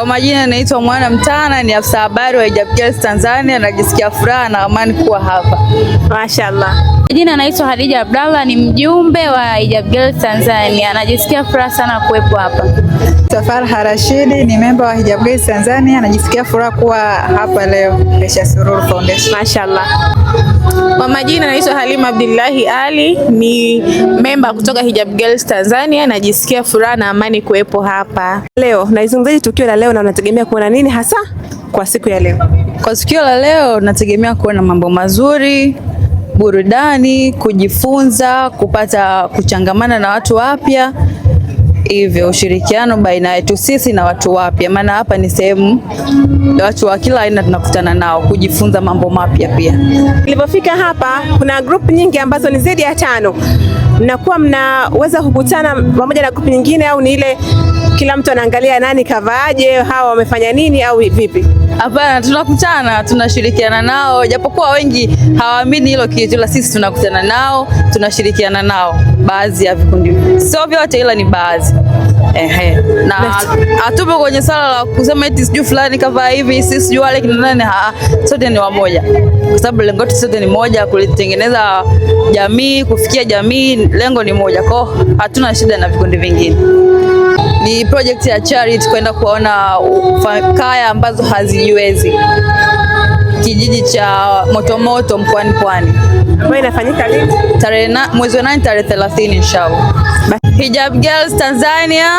Kwa majina naitwa Mwana Mtana, ni afisa habari wa Hijab Girls Tanzania. Najisikia furaha na amani kuwa hapa. Mashaallah. Jina naitwa Hadija Abdallah, ni mjumbe wa Hijab Girls Tanzania. Najisikia furaha sana kuwepo hapa. Farha Rashidi, ni memba wa Hijab Girls Tanzania. Najisikia furaha kuwa hapa leo Aisha Sururu Foundation. Mashaallah. Kwa majina naitwa Halima Abdullahi Ali, ni memba kutoka Hijab Girls Tanzania. Najisikia furaha na amani kuwepo hapa leo. Naizungumzaje tukio la leo na unategemea kuona nini hasa kwa siku ya leo? Kwa tukio la leo nategemea kuona mambo mazuri, burudani, kujifunza, kuchangamana na watu wapya, hivyo ushirikiano baina yetu sisi na watu wapya, maana hapa ni sehemu ya watu wa kila aina tunakutana nao, kujifunza mambo mapya pia. Nilipofika hapa kuna group nyingi ambazo ni zaidi ya 5. Mnakuwa mnaweza kukutana pamoja na group nyingine, au ni ile kila mtu anaangalia nani kavaaje, hawa wamefanya nini au vipi? Hapana, tunakutana, tunashirikiana nao, japokuwa wengi hawaamini hilo kitu, ila sisi tunakutana nao, tunashirikiana nao. Baadhi ya vikundi, sio vyote, ila ni baadhi. Na hatupo kwenye sala la kusema eti sijui fulani kavaa hivi, sisi sijui wale kina nani. Sote ni wamoja, kwa sababu lengo letu sote ni moja, kulitengeneza jamii, kufikia jamii. Lengo ni moja, kwa hatuna shida na vikundi vingine. Ni project ya charity kwenda kuona kaya ambazo hazijiwezi, kijiji cha Motomoto mkoani Pwani. Ambayo inafanyika lini? Mwezi wa 8 tarehe 30 inshallah. Hijab Girls Tanzania,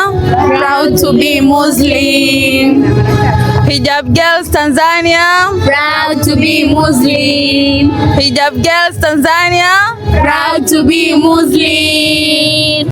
Proud to be Muslim. Hijab Girls Tanzania, Proud to be Muslim. Hijab Girls Tanzania, Proud to be Muslim.